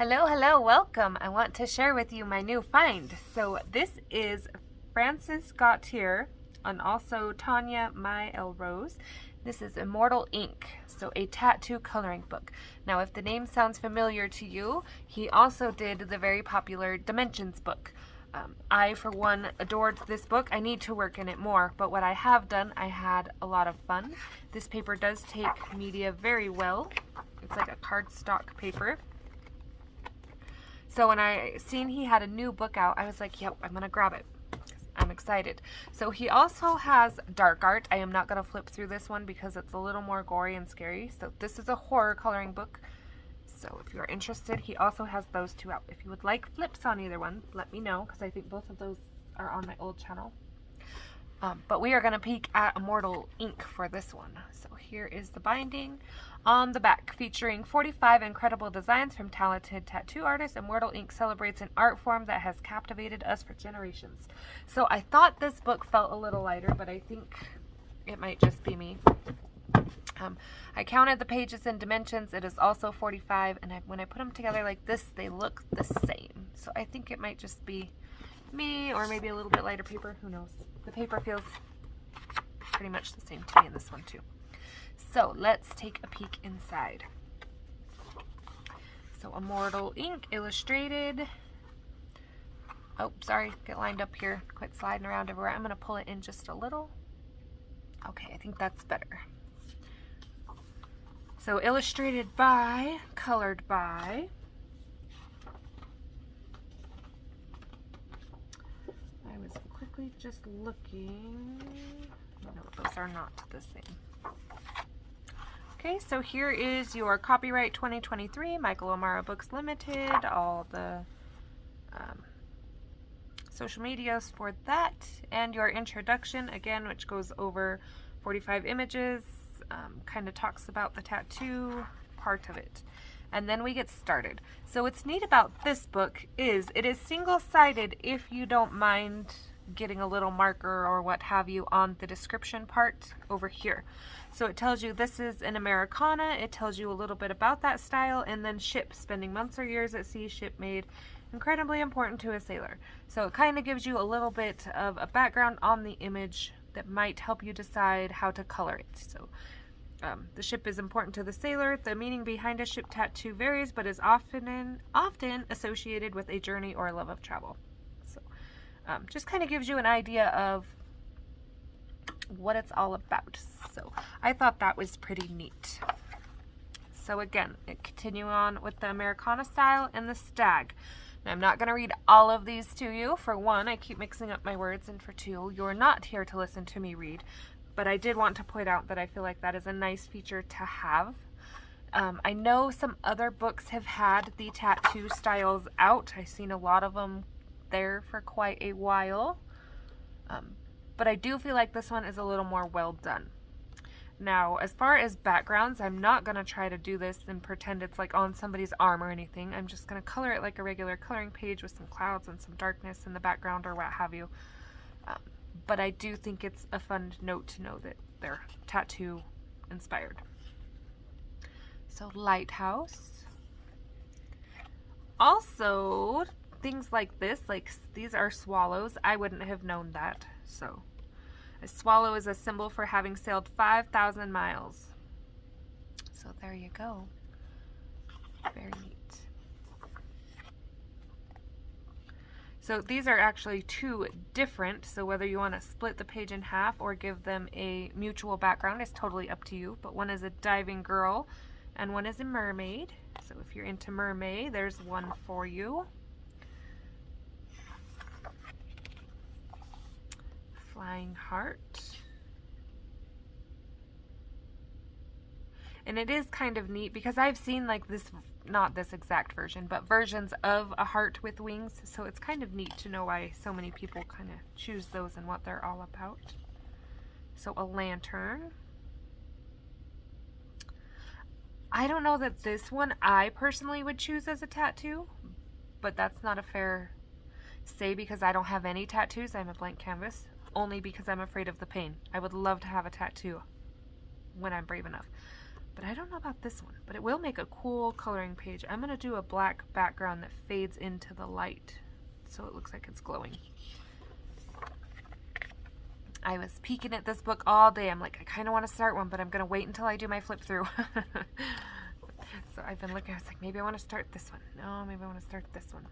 Hello, hello, welcome. I want to share with you my new find. So this is Francis Gautier and also Tania, Maia Rose. This is Immortal ink, so a tattoo coloring book. Now if the name sounds familiar to you, he also did the very popular Dimensions book. I, for one, adored this book. I need to work in it more, but what I have done, I had a lot of fun. This paper does take media very well. It's like a cardstock paper. So when I seen he had a new book out, I was like, yep, I'm gonna grab it. I'm excited. So he also has dark art. I am not gonna flip through this one because it's a little more gory and scary. So this is a horror coloring book. So if you're interested, he also has those two out. If you would like flips on either one, let me know because I think both of those are on my old channel. But we are going to peek at Immortal ink for this one. So here is the binding. On the back, featuring 45 incredible designs from talented tattoo artists, Immortal ink celebrates an art form that has captivated us for generations. So I thought this book felt a little lighter, but I think it might just be me. I counted the pages in dimensions. It is also 45, and when I put them together like this, they look the same. So I think it might just be me, or maybe a little bit lighter paper. Who knows? The paper feels pretty much the same to me in this one too. So let's take a peek inside. So Immortal ink, illustrated. Oh, sorry, get lined up here. Quit sliding around everywhere. I'm going to pull it in just a little. Okay, I think that's better. So illustrated by, colored by. I was quickly just looking. No, those are not the same. Okay, so here is your copyright 2023, Michael O'Mara Books Limited, all the social medias for that, and your introduction, again, which goes over 45 images, kind of talks about the tattoo part of it. And then we get started. So what's neat about this book is it is single-sided if you don't mind getting a little marker or what have you on the description part over here. So it tells you this is an Americana, it tells you a little bit about that style, and then ship, spending months or years at sea, ship made, incredibly important to a sailor. So it kind of gives you a little bit of a background on the image that might help you decide how to color it. So the ship is important to the sailor. The meaning behind a ship tattoo varies, but is often associated with a journey or a love of travel. So just kind of gives you an idea of what it's all about. So I thought that was pretty neat. So again, continue on with the Americana style and the stag. Now, I'm not going to read all of these to you. For one, I keep mixing up my words, and for two, you're not here to listen to me read. But I did want to point out that I feel like that is a nice feature to have. I know some other books have had the tattoo styles out. I've seen a lot of them there for quite a while. But I do feel like this one is a little more well done. Now, as far as backgrounds, I'm not going to try to do this and pretend it's like on somebody's arm or anything. I'm just going to color it like a regular coloring page with some clouds and some darkness in the background or what have you. But I do think it's a fun note to know that they're tattoo inspired. So lighthouse. Also, things like this, like these are swallows. I wouldn't have known that. So a swallow is a symbol for having sailed 5,000 miles. So there you go. Very neat. So these are actually two different, so whether you want to split the page in half or give them a mutual background is totally up to you. But one is a diving girl and one is a mermaid. So if you're into mermaid, there's one for you. Flying heart. And it is kind of neat because I've seen like this, not this exact version, but versions of a heart with wings. So it's kind of neat to know why so many people kind of choose those and what they're all about. So a lantern. I don't know that this one I personally would choose as a tattoo, but that's not a fair say because I don't have any tattoos. I'm a blank canvas, only because I'm afraid of the pain. I would love to have a tattoo when I'm brave enough. But I don't know about this one, but it will make a cool coloring page. I'm going to do a black background that fades into the light so it looks like it's glowing. I was peeking at this book all day. I'm like, I kind of want to start one, but I'm going to wait until I do my flip through. So I've been looking, I was like, maybe I want to start this one. No, maybe I want to start this one.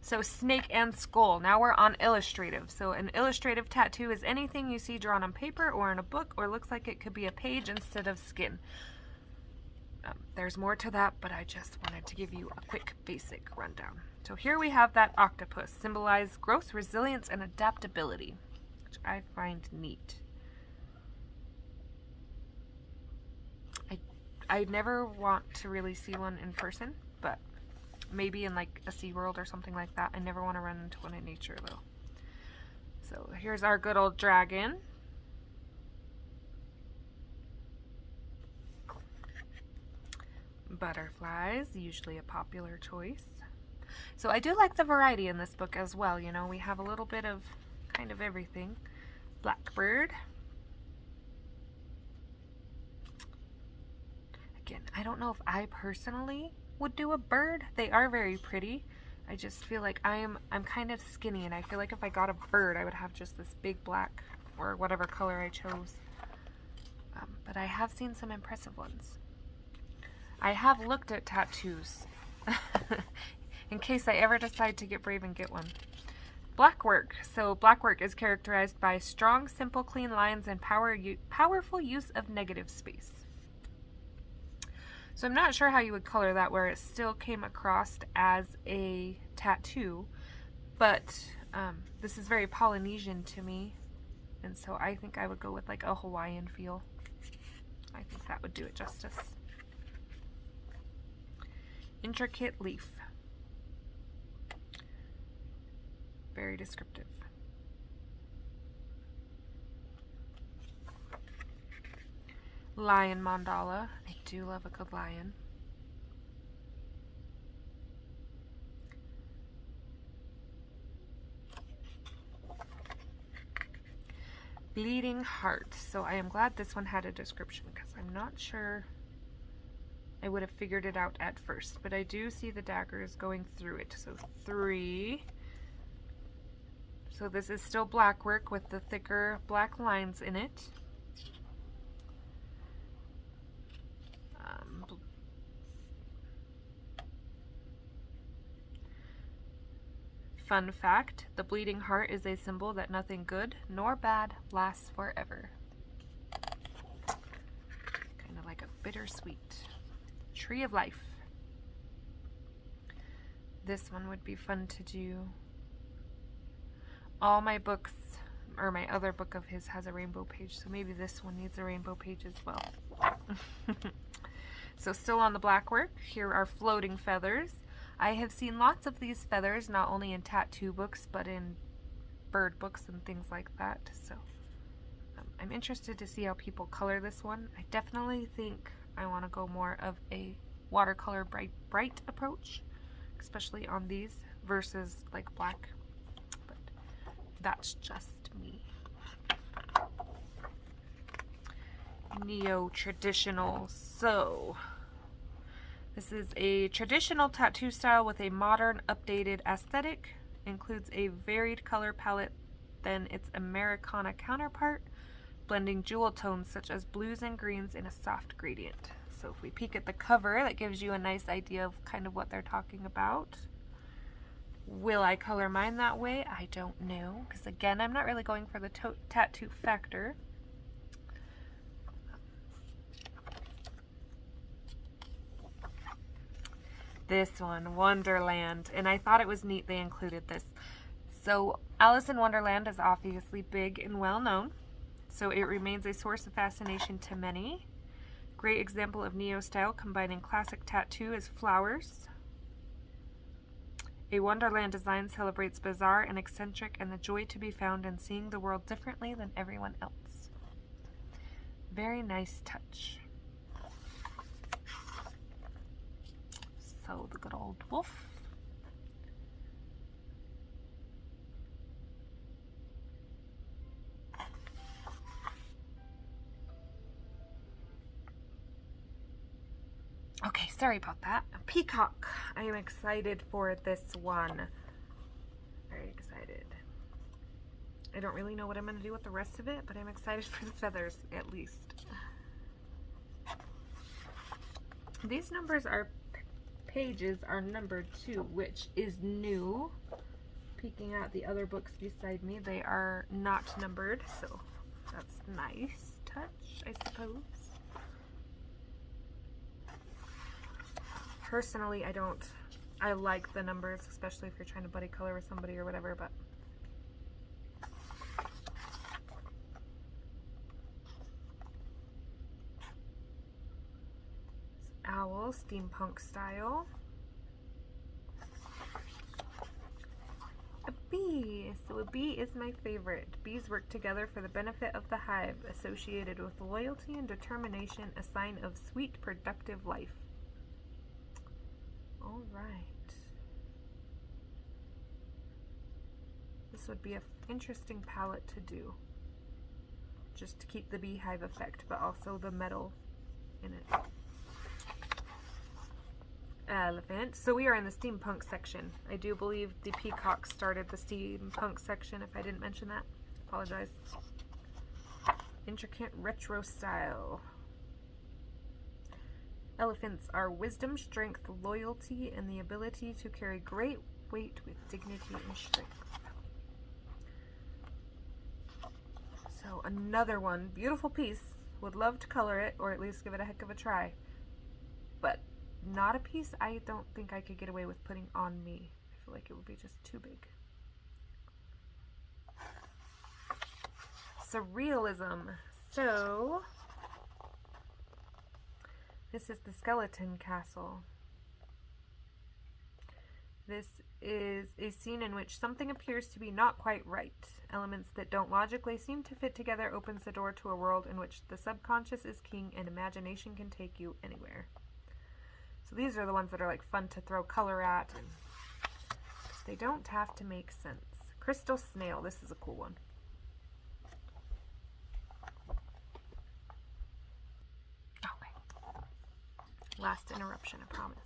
So Snake and Skull. Now we're on illustrative. So an illustrative tattoo is anything you see drawn on paper or in a book or looks like it could be a page instead of skin. There's more to that, but I just wanted to give you a quick basic rundown. So here we have that octopus, symbolize growth, resilience, and adaptability, which I find neat. I never want to really see one in person, but maybe in like a SeaWorld or something like that. I never want to run into one in nature though. So here's our good old dragon. Butterflies, usually a popular choice. So I do like the variety in this book as well. You know, we have a little bit of kind of everything. Blackbird. Again, I don't know if I personally would do a bird. They are very pretty. I just feel like I'm kind of skinny, and I feel like if I got a bird, I would have just this big black or whatever color I chose. But I have seen some impressive ones. I have looked at tattoos in case I ever decide to get brave and get one. Blackwork. So blackwork is characterized by strong, simple, clean lines and powerful use of negative space. So I'm not sure how you would color that where it still came across as a tattoo, but this is very Polynesian to me, and so I think I would go with like a Hawaiian feel. I think that would do it justice. Intricate leaf. Very descriptive. Lion mandala. I do love a good lion. Bleeding heart. So I am glad this one had a description because I'm not sure I would have figured it out at first, but I do see the daggers going through it. So 3. So this is still black work with the thicker black lines in it. Fun fact, the bleeding heart is a symbol that nothing good nor bad lasts forever. Kind of like a bittersweet. Tree of life. This one would be fun to do. All my books, or my other book of his has a rainbow page, so maybe this one needs a rainbow page as well. So still on the black work, here are floating feathers. I have seen lots of these feathers, not only in tattoo books, but in bird books and things like that. So I'm interested to see how people color this one. I definitely think I want to go more of a watercolor bright approach, especially on these versus like black, but that's just me. Neo-traditional. So this is a traditional tattoo style with a modern updated aesthetic, includes a varied color palette than its Americana counterpart, blending jewel tones such as blues and greens in a soft gradient. So if we peek at the cover, that gives you a nice idea of kind of what they're talking about. Will I color mine that way? I don't know, because again, I'm not really going for the tattoo factor. This one, Wonderland, and I thought it was neat they included this. So Alice in Wonderland is obviously big and well known, so it remains a source of fascination to many. Great example of neo-style combining classic tattoo as flowers. A Wonderland design celebrates bizarre and eccentric and the joy to be found in seeing the world differently than everyone else. Very nice touch. So the good old wolf. Okay, sorry about that. Peacock. I am excited for this one. Very excited. I don't really know what I'm going to do with the rest of it, but I'm excited for the feathers, at least. These pages are numbered too, which is new. Peeking at the other books beside me, they are not numbered, so that's a nice touch, I suppose. Personally, I like the numbers, especially if you're trying to buddy color with somebody or whatever, but owl, steampunk style. A bee. So a bee is my favorite. Bees work together for the benefit of the hive, associated with loyalty and determination, a sign of sweet, productive life. All right. This would be an interesting palette to do. Just to keep the beehive effect, but also the metal in it. Elephant. So we are in the steampunk section. I do believe the peacock started the steampunk section. If I didn't mention that, apologize. Intricate retro style. Elephants are wisdom, strength, loyalty, and the ability to carry great weight with dignity and strength. So another one, beautiful piece. Would love to color it, or at least give it a heck of a try. But not a piece I don't think I could get away with putting on me. I feel like it would be just too big. Surrealism. So this is the skeleton castle. This is a scene in which something appears to be not quite right. Elements that don't logically seem to fit together opens the door to a world in which the subconscious is king and imagination can take you anywhere. So these are the ones that are like fun to throw color at, and they don't have to make sense. Crystal snail, this is a cool one. Okay. Last interruption, I promise.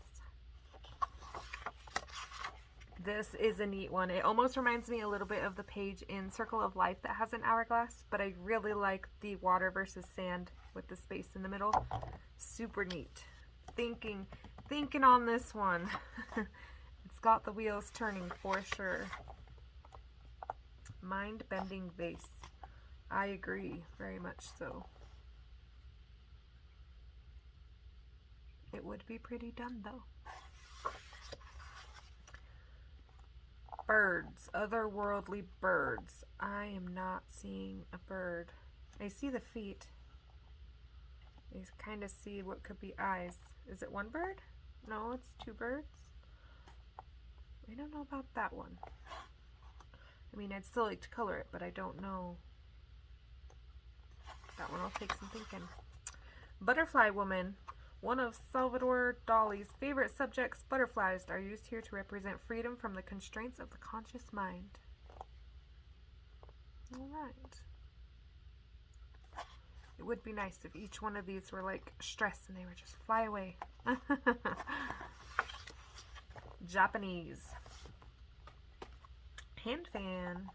This is a neat one. It almost reminds me a little bit of the page in Circle of Life that has an hourglass, but I really like the water versus sand with the space in the middle. Super neat. Thinking on this one. It's got the wheels turning for sure. Mind-bending vase. I agree, very much so. It would be pretty done though. Birds, otherworldly birds. I am not seeing a bird. I see the feet. I kind of see what could be eyes. Is it one bird? No, it's two birds. I don't know about that one. I mean, I'd still like to color it, but I don't know. That one will take some thinking. Butterfly woman. One of Salvador Dali's favorite subjects, butterflies, are used here to represent freedom from the constraints of the conscious mind. All right. It would be nice if each one of these were like stress and they were just fly away. Japanese. Hand fan.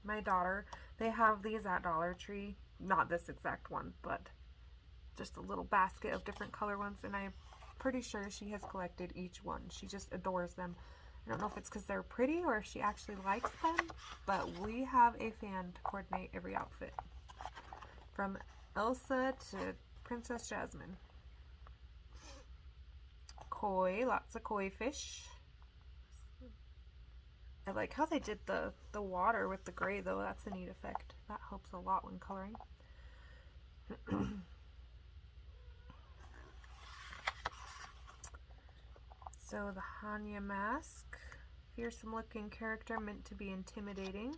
My daughter, they have these at Dollar Tree. Not this exact one, but just a little basket of different color ones, and I'm pretty sure she has collected each one. She just adores them. I don't know if it's because they're pretty or if she actually likes them, but we have a fan to coordinate every outfit. From Elsa to Princess Jasmine. Koi, lots of koi fish. I like how they did the water with the gray though. That's a neat effect. That helps a lot when coloring. So the Tania mask, fearsome looking character meant to be intimidating,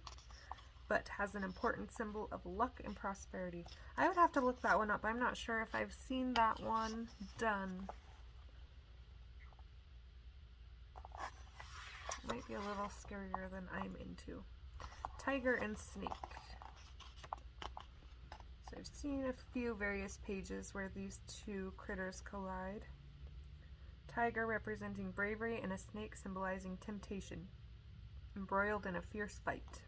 but has an important symbol of luck and prosperity. I would have to look that one up. I'm not sure if I've seen that one done. Might be a little scarier than I'm into. Tiger and snake. So I've seen a few various pages where these two critters collide. Tiger representing bravery and a snake symbolizing temptation, embroiled in a fierce fight.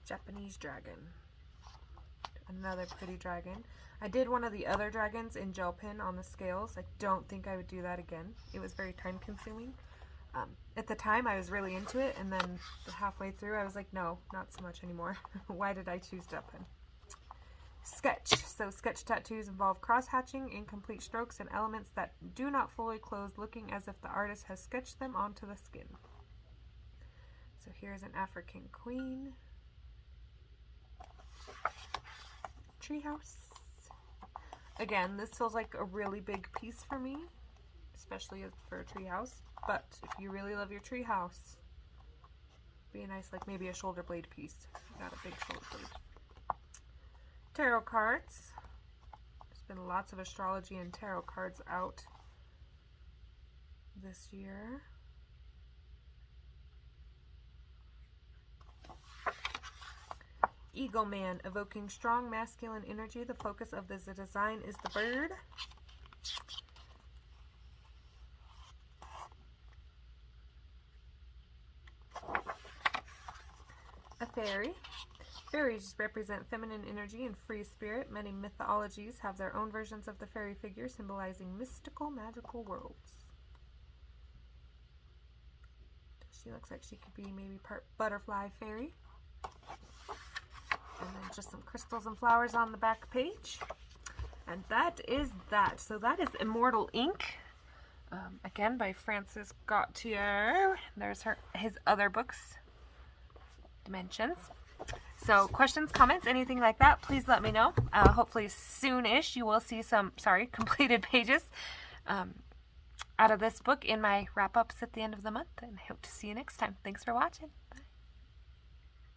Japanese dragon. Another pretty dragon. I did one of the other dragons in gel pen on the scales. I don't think I would do that again. It was very time consuming. At the time I was really into it, and then halfway through I was like, no, not so much anymore. Why did I choose gel pen? Sketch. So sketch tattoos involve cross-hatching, incomplete strokes, and elements that do not fully close, looking as if the artist has sketched them onto the skin. So here's an African queen. Treehouse. Again, this feels like a really big piece for me, especially for a treehouse. But if you really love your treehouse, be a nice, like maybe a shoulder blade piece. Got a big shoulder blade. Tarot cards. There's been lots of astrology and tarot cards out this year. Eagle Man, evoking strong masculine energy. The focus of this design is the bird. A fairy. Fairies represent feminine energy and free spirit. Many mythologies have their own versions of the fairy figure, symbolizing mystical, magical worlds. She looks like she could be maybe part butterfly fairy. And then just some crystals and flowers on the back page. And that is that. So that is Immortal ink. Again, by Francis Gautier. There's his other books. Dimensions. So questions, comments, anything like that, please let me know. Hopefully soon-ish you will see some, completed pages out of this book in my wrap-ups at the end of the month. And I hope to see you next time. Thanks for watching. Bye.